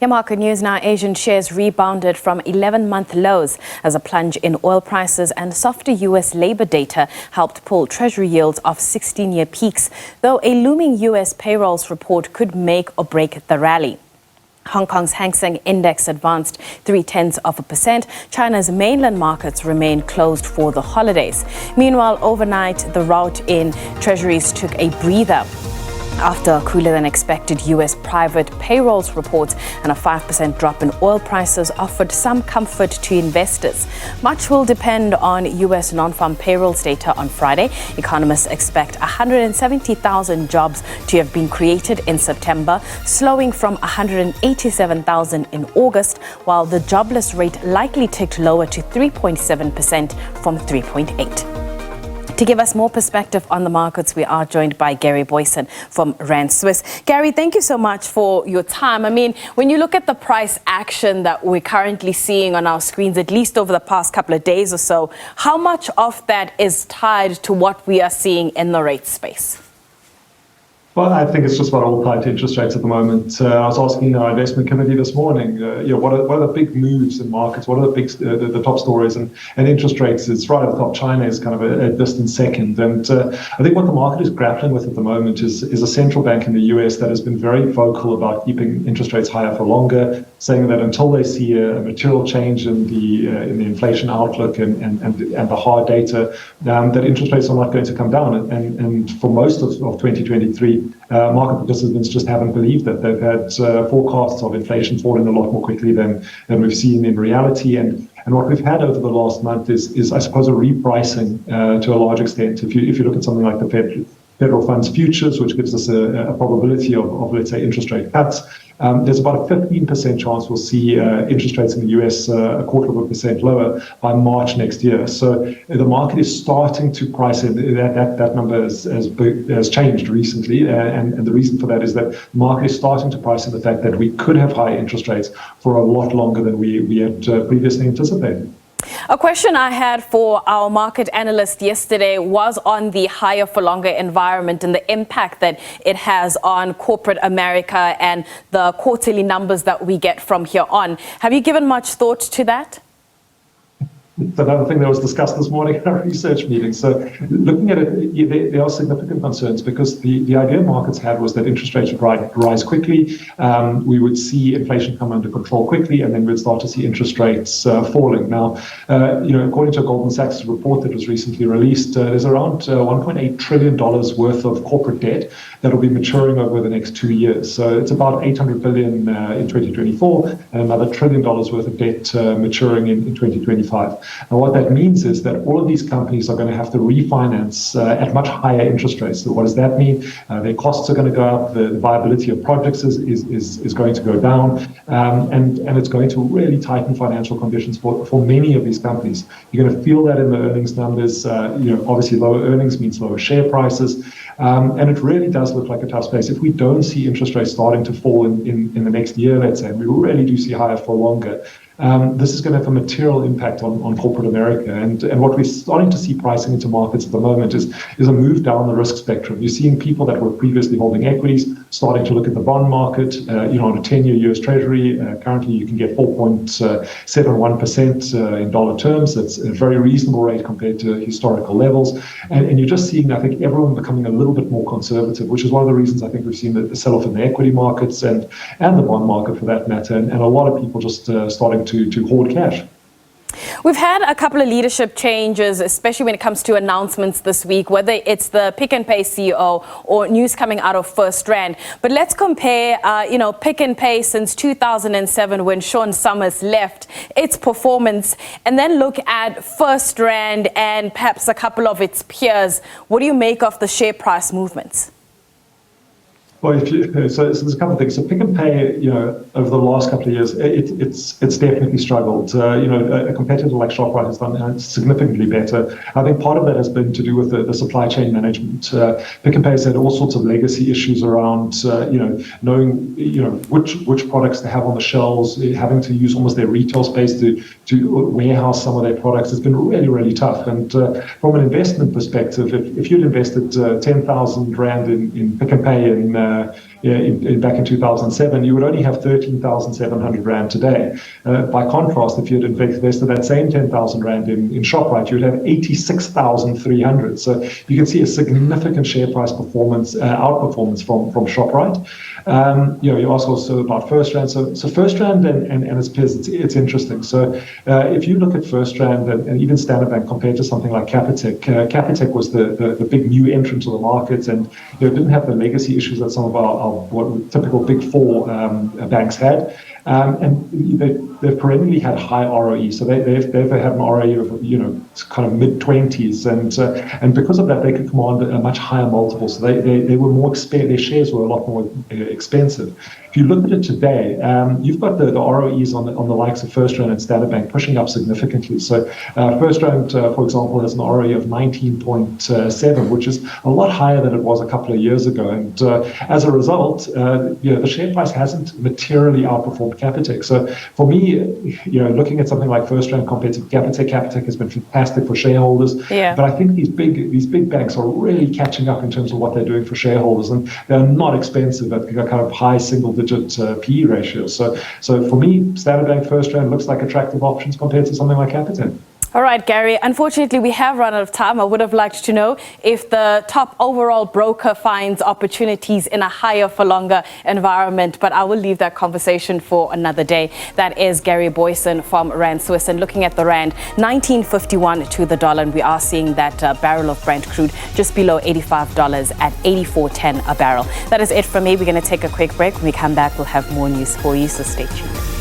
Your market news now. Asian shares rebounded from 11-month lows as a plunge in oil prices and softer U.S. labor data helped pull Treasury yields off 16-year peaks, though a looming U.S. payrolls report could make or break the rally. Hong Kong's Hang Seng Index advanced 0.3%. China's mainland markets remain closed for the holidays. Meanwhile, overnight, the rout in treasuries took a breather after cooler than expected U.S. private payrolls reports and a 5% drop in oil prices offered some comfort to investors. Much will depend on U.S. non-farm payrolls data on Friday. Economists expect 170,000 jobs to have been created in September, slowing from 187,000 in August, while the jobless rate likely ticked lower to 3.7% from 3.8%. To give us more perspective on the markets, we are joined by Gary Boyson from Rand Swiss. Gary, thank you so much for your time. I mean, when you look at the price action that we're currently seeing on our screens, at least over the past couple of days or so, how much of that is tied to what we are seeing in the rate space? Well, I think it's just about all tied to interest rates at the moment. I was asking our investment committee this morning, what are the big moves in markets? What are the top stories? And interest rates is right at the top. China is kind of a distant second. And I think what the market is grappling with at the moment is a central bank in the US that has been very vocal about keeping interest rates higher for longer, saying that until they see a material change in the inflation outlook and the hard data, that interest rates are not going to come down. And for most of 2023, market participants just haven't believed that. They've had forecasts of inflation falling a lot more quickly than we've seen in reality. And what we've had over the last month is I suppose, a repricing to a large extent. If you look at something like the federal funds futures, which gives us a probability of let's say, interest rate cuts, there's about a 15% chance we'll see interest rates in the US a 0.25% lower by March next year. So the market is starting to price in. That number has changed recently, and the reason for that is that the market is starting to price in the fact that we could have high interest rates for a lot longer than we had previously anticipated. A question I had for our market analyst yesterday was on the higher for longer environment and the impact that it has on corporate America and the quarterly numbers that we get from here on. Have you given much thought to that? It's another thing that was discussed this morning in our research meeting. So looking at it, there are significant concerns because the idea markets had was that interest rates would rise quickly. We would see inflation come under control quickly, and then we'd start to see interest rates falling. Now, according to a Goldman Sachs report that was recently released, there's around $1.8 trillion worth of corporate debt that will be maturing over the next 2 years. So it's about $800 billion in 2024 and another $1 trillion worth of debt maturing in 2025. And what that means is that all of these companies are going to have to refinance at much higher interest rates. So what does that mean? Their costs are going to go up. The viability of projects is going to go down. And it's going to really tighten financial conditions for many of these companies. You're going to feel that in the earnings numbers. Obviously, lower earnings means lower share prices. And it really does look like a tough space. If we don't see interest rates starting to fall in the next year, let's say, and we really do see higher for longer, this is going to have a material impact on corporate America. And what we're starting to see pricing into markets at the moment is a move down the risk spectrum. You're seeing people that were previously holding equities starting to look at the bond market. On a 10-year US Treasury, currently you can get 4.71% in dollar terms. That's a very reasonable rate compared to historical levels. And you're just seeing, I think, everyone becoming a little bit more conservative, which is one of the reasons I think we've seen the sell-off in the equity markets and the bond market for that matter, and a lot of people just starting to hoard cash. We've had a couple of leadership changes, especially when it comes to announcements this week, whether it's the Pick n Pay CEO or news coming out of First Rand. But let's compare, Pick n Pay since 2007 when Sean Summers left, its performance, and then look at First Rand and perhaps a couple of its peers. What do you make of the share price movements? Well, so there's a couple of things. So Pick n Pay, over the last couple of years, it's definitely struggled. A competitor like Shoprite has done significantly better. I think part of that has been to do with the supply chain management. Pick n Pay has had all sorts of legacy issues around, knowing, which products they have on the shelves, having to use almost their retail space to warehouse some of their products. It's been really, really tough. And from an investment perspective, if you'd invested 10,000 Rand in Pick n Pay in back in 2007, you would only have 13,700 Rand today. By contrast, if you had invested that same 10,000 Rand in ShopRite, you would have 86,300. So you can see a significant share price performance, outperformance from ShopRite. You asked also about FirstRand. So FirstRand and its peers, it's interesting. So if you look at FirstRand and even Standard Bank compared to something like Capitec, Capitec was the big new entrant to the market, and didn't have the legacy issues that some of our what typical Big Four banks had. And they've perennially had high ROE, so they've had an ROE of kind of mid-20s, and because of that they could command a much higher multiple. So they were more their shares were a lot more expensive. If you look at it today, you've got the ROEs on the likes of FirstRand and Standard Bank pushing up significantly. So FirstRand, for example, has an ROE of 19.7, which is a lot higher than it was a couple of years ago. And as a result, the share price hasn't materially outperformed Capitec. So for me, looking at something like FirstRand compared to Capitec has been fantastic for shareholders. Yeah. But I think these big banks are really catching up in terms of what they're doing for shareholders, and they're not expensive at kind of high single-digit PE ratios. So for me, Standard Bank, FirstRand looks like attractive options compared to something like Capitec. All right, Gary, unfortunately, we have run out of time. I would have liked to know if the top overall broker finds opportunities in a higher for longer environment, but I will leave that conversation for another day. That is Gary Boyson from Rand Swiss, and looking at the Rand, 19.51 to the dollar, and we are seeing that barrel of Brent crude just below $85 at 84.10 a barrel. That is it from me. We're going to take a quick break. When we come back, we'll have more news for you, so stay tuned.